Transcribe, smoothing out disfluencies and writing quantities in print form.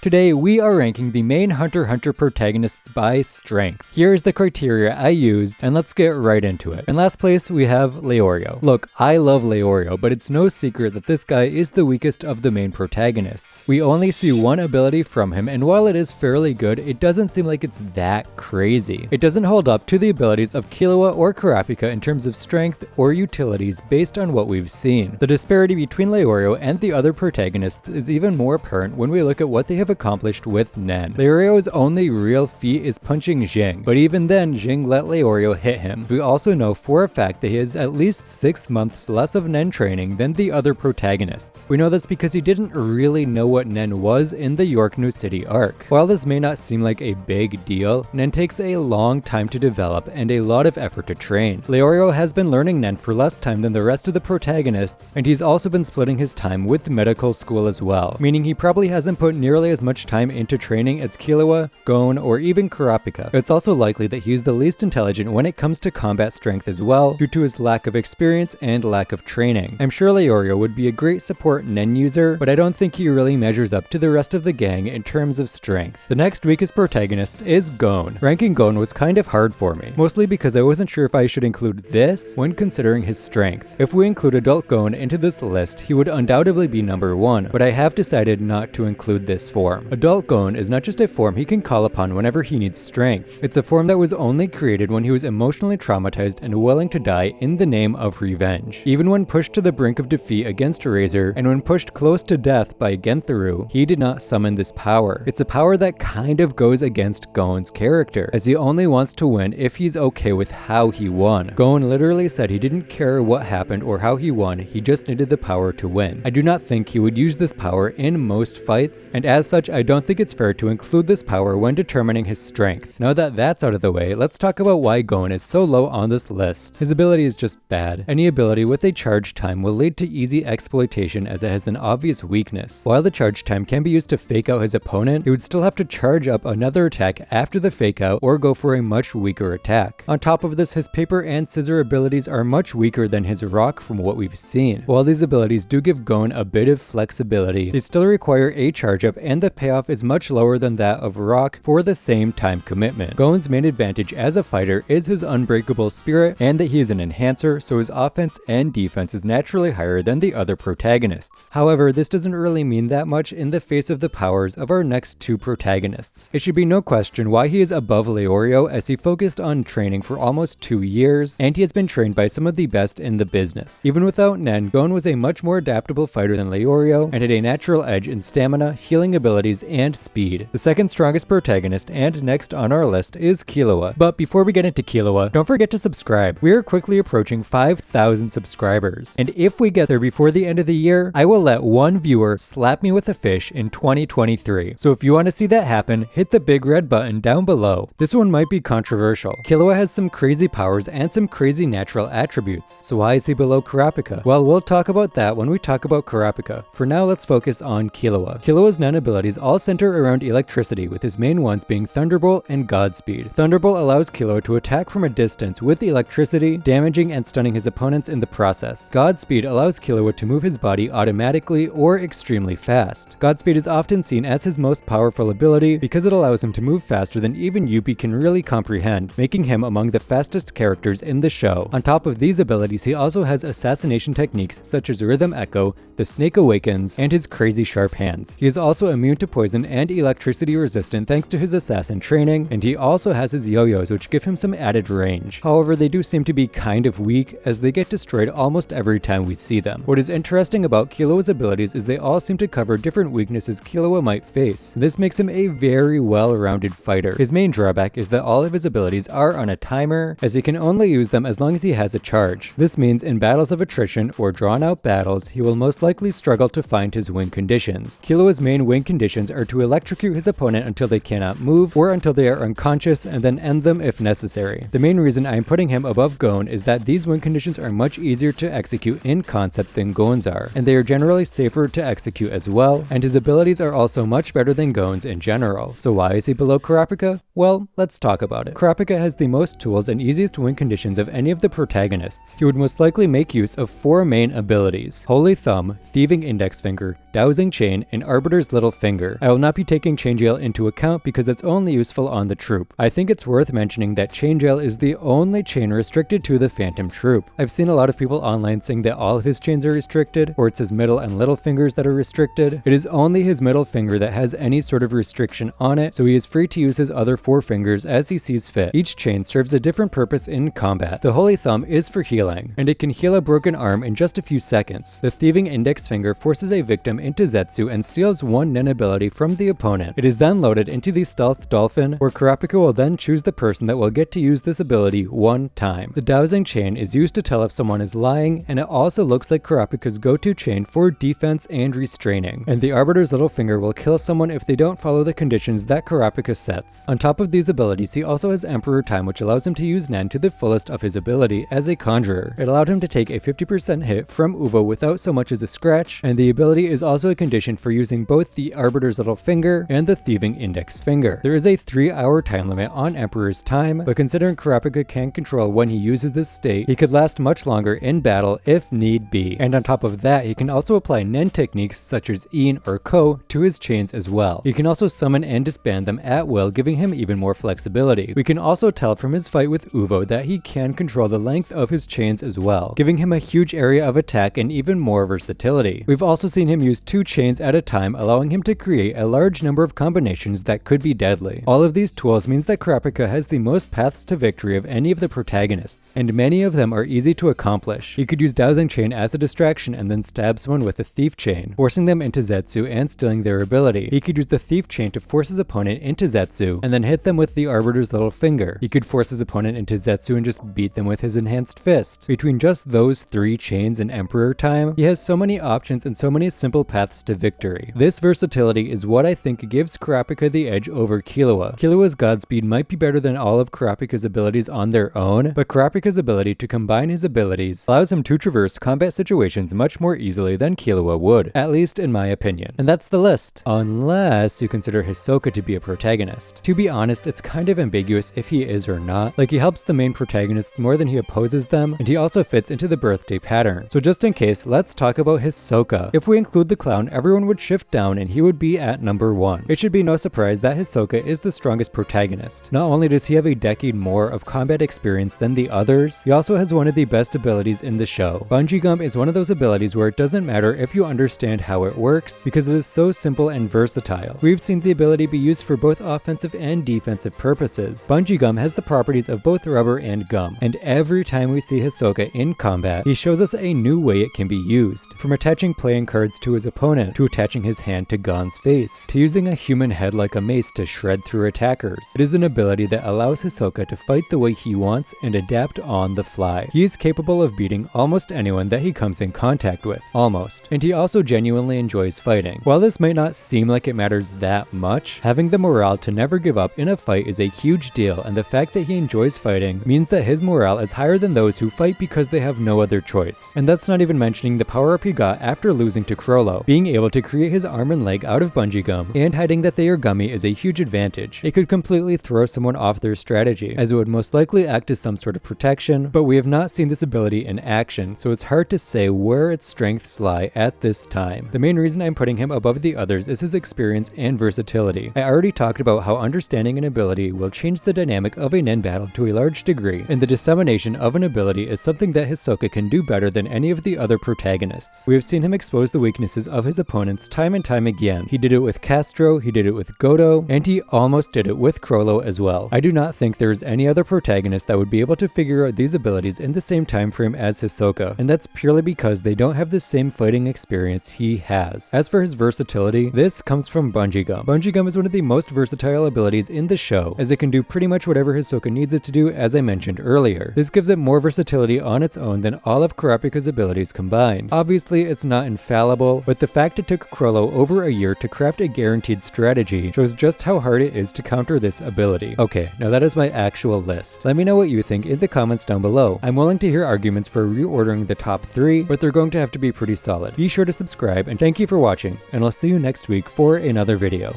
Today, we are ranking the main Hunter x Hunter protagonists by strength. Here's the criteria I used, and let's get right into it. In last place, we have Leorio. Look, I love Leorio, but it's no secret that this guy is the weakest of the main protagonists. We only see one ability from him, and while it is fairly good, it doesn't seem like it's that crazy. It doesn't hold up to the abilities of Killua or Karapika in terms of strength or utilities based on what we've seen. The disparity between Leorio and the other protagonists is even more apparent when we look at what they have accomplished with Nen. Leorio's only real feat is punching Jing, but even then Jing let Leorio hit him. We also know for a fact that he has at least 6 months less of Nen training than the other protagonists. We know this because he didn't really know what Nen was in the York New City arc. While this may not seem like a big deal, Nen takes a long time to develop and a lot of effort to train. Leorio has been learning Nen for less time than the rest of the protagonists, and he's also been splitting his time with medical school as well, meaning he probably hasn't put nearly as much time into training as Killua, Gon, or even Kurapika. It's also likely that he's the least intelligent when it comes to combat strength as well, due to his lack of experience and lack of training. I'm sure Leorio would be a great support Nen user, but I don't think he really measures up to the rest of the gang in terms of strength. The next weakest protagonist is Gon. Ranking Gon was kind of hard for me, mostly because I wasn't sure if I should include this when considering his strength. If we include adult Gon into this list, he would undoubtedly be number 1, but I have decided not to include this form. Adult Gon is not just a form he can call upon whenever he needs strength. It's a form that was only created when he was emotionally traumatized and willing to die in the name of revenge. Even when pushed to the brink of defeat against Razor, and when pushed close to death by Genthuru, he did not summon this power. It's a power that kind of goes against Gon's character, as he only wants to win if he's okay with how he won. Gon literally said he didn't care what happened or how he won, he just needed the power to win. I do not think he would use this power in most fights, and as such I don't think it's fair to include this power when determining his strength. Now that that's out of the way, let's talk about why Gon is so low on this list. His ability is just bad. Any ability with a charge time will lead to easy exploitation as it has an obvious weakness. While the charge time can be used to fake out his opponent, he would still have to charge up another attack after the fake out or go for a much weaker attack. On top of this, his paper and scissor abilities are much weaker than his rock from what we've seen. While these abilities do give Gon a bit of flexibility, they still require a charge up, and the payoff is much lower than that of rock for the same time commitment. Gon's main advantage as a fighter is his unbreakable spirit and that he is an enhancer, so his offense and defense is naturally higher than the other protagonists. However, this doesn't really mean that much in the face of the powers of our next two protagonists. It should be no question why he is above Leorio, as he focused on training for almost 2 years, and he has been trained by some of the best in the business. Even without Nen, Gon was a much more adaptable fighter than Leorio, and had a natural edge in stamina, healing abilities, and speed. The second strongest protagonist and next on our list is Killua. But before we get into Killua, don't forget to subscribe. We are quickly approaching 5,000 subscribers, and if we get there before the end of the year, I will let one viewer slap me with a fish in 2023. So if you want to see that happen, hit the big red button down below. This one might be controversial. Killua has some crazy powers and some crazy natural attributes. So why is he below Karapika? Well, we'll talk about that when we talk about Karapika. For now, let's focus on Killua. Killua's Nen abilities all center around electricity, with his main ones being Thunderbolt and Godspeed. Thunderbolt allows Killua to attack from a distance with electricity, damaging and stunning his opponents in the process. Godspeed allows Killua to move his body automatically or extremely fast. Godspeed is often seen as his most powerful ability because it allows him to move faster than even Yuppie can really comprehend, making him among the fastest characters in the show. On top of these abilities, he also has assassination techniques such as Rhythm Echo, the Snake Awakens, and his crazy sharp hands. He is also immune to poison and electricity resistant thanks to his assassin training, and he also has his yo-yos, which give him some added range. However, they do seem to be kind of weak, as they get destroyed almost every time we see them. What is interesting about Killua's abilities is they all seem to cover different weaknesses Killua might face. This makes him a very well-rounded fighter. His main drawback is that all of his abilities are on a timer, as he can only use them as long as he has a charge. This means in battles of attrition or drawn-out battles, he will most likely struggle to find his win conditions. Killua's main win conditions are to electrocute his opponent until they cannot move, or until they are unconscious, and then end them if necessary. The main reason I am putting him above Gon is that these win conditions are much easier to execute in concept than Gon's are, and they are generally safer to execute as well, and his abilities are also much better than Gon's in general. So why is he below Karapika? Well, let's talk about it. Karapika has the most tools and easiest win conditions of any of the protagonists. He would most likely make use of 4 main abilities: Holy Thumb, Thieving Index Finger, Dowsing Chain, and Arbiter's Little Finger. finger. I will not be taking Chain Jail into account because it's only useful on the troop. I think it's worth mentioning that Chain Jail is the only chain restricted to the Phantom troop. I've seen a lot of people online saying that all of his chains are restricted, or it's his middle and little fingers that are restricted. It is only his middle finger that has any sort of restriction on it, so he is free to use his other 4 fingers as he sees fit. Each chain serves a different purpose in combat. The Holy Thumb is for healing, and it can heal a broken arm in just a few seconds. The Thieving Index Finger forces a victim into Zetsu and steals 1 nin ability from the opponent. It is then loaded into the Stealth Dolphin, where Karapika will then choose the person that will get to use this ability 1 time. The Dowsing Chain is used to tell if someone is lying, and it also looks like Karapika's go-to chain for defense and restraining. And the Arbiter's Little Finger will kill someone if they don't follow the conditions that Karapika sets. On top of these abilities, he also has Emperor Time, which allows him to use Nen to the fullest of his ability as a conjurer. It allowed him to take a 50% hit from Uvo without so much as a scratch, and the ability is also a condition for using both the Arbiter's Little Finger and the Thieving Index Finger. There is a 3-hour time limit on Emperor's Time, but considering Kurapika can control when he uses this state, he could last much longer in battle if need be. And on top of that, he can also apply Nen techniques such as In or Ko to his chains as well. He can also summon and disband them at will, giving him even more flexibility. We can also tell from his fight with Uvo that he can control the length of his chains as well, giving him a huge area of attack and even more versatility. We've also seen him use 2 chains at a time, allowing him to create a large number of combinations that could be deadly. All of these tools means that Karapika has the most paths to victory of any of the protagonists, and many of them are easy to accomplish. He could use Dowsing Chain as a distraction and then stab someone with a Thief Chain, forcing them into Zetsu and stealing their ability. He could use the Thief Chain to force his opponent into Zetsu and then hit them with the Arbiter's Little Finger. He could force his opponent into Zetsu and just beat them with his Enhanced Fist. Between just those 3 chains in Emperor Time, he has so many options and so many simple paths to victory. This versatility is what I think gives Kurapika the edge over Killua. Killua's Godspeed might be better than all of Kurapika's abilities on their own, but Kurapika's ability to combine his abilities allows him to traverse combat situations much more easily than Killua would, at least in my opinion. And that's the list, unless you consider Hisoka to be a protagonist. To be honest, it's kind of ambiguous if he is or not. Like, he helps the main protagonists more than he opposes them, and he also fits into the birthday pattern. So just in case, let's talk about Hisoka. If we include the clown, everyone would shift down and he would be at number 1. It should be no surprise that Hisoka is the strongest protagonist. Not only does he have a decade more of combat experience than the others, he also has one of the best abilities in the show. Bungee Gum is one of those abilities where it doesn't matter if you understand how it works, because it is so simple and versatile. We've seen the ability be used for both offensive and defensive purposes. Bungee Gum has the properties of both rubber and gum, and every time we see Hisoka in combat, he shows us a new way it can be used. From attaching playing cards to his opponent, to attaching his hand to Gon's face, to using a human head like a mace to shred through attackers. It is an ability that allows Hisoka to fight the way he wants and adapt on the fly. He is capable of beating almost anyone that he comes in contact with. Almost. And he also genuinely enjoys fighting. While this might not seem like it matters that much, having the morale to never give up in a fight is a huge deal, and the fact that he enjoys fighting means that his morale is higher than those who fight because they have no other choice. And that's not even mentioning the power up he got after losing to Chrollo. Being able to create his arm and leg out of bungee gum and hiding that they are gummy is a huge advantage. It could completely throw someone off their strategy, as it would most likely act as some sort of protection, but we have not seen this ability in action, so it's hard to say where its strengths lie at this time. The main reason I'm putting him above the others is his experience and versatility. I already talked about how understanding an ability will change the dynamic of a nin battle to a large degree, and the dissemination of an ability is something that Hisoka can do better than any of the other protagonists. We have seen him expose the weaknesses of his opponents time and time again. He did it with Castro, he did it with Goto, and he almost did it with Chrollo as well. I do not think there is any other protagonist that would be able to figure out these abilities in the same time frame as Hisoka, and that's purely because they don't have the same fighting experience he has. As for his versatility, this comes from Bungee Gum. Bungee Gum is one of the most versatile abilities in the show, as it can do pretty much whatever Hisoka needs it to do, as I mentioned earlier. This gives it more versatility on its own than all of Kurapika's abilities combined. Obviously, it's not infallible, but the fact it took Chrollo over a year to craft a guaranteed strategy shows just how hard it is to counter this ability. Okay, now that is my actual list. Let me know what you think in the comments down below. I'm willing to hear arguments for reordering the top 3, but they're going to have to be pretty solid. Be sure to subscribe, and thank you for watching, and I'll see you next week for another video.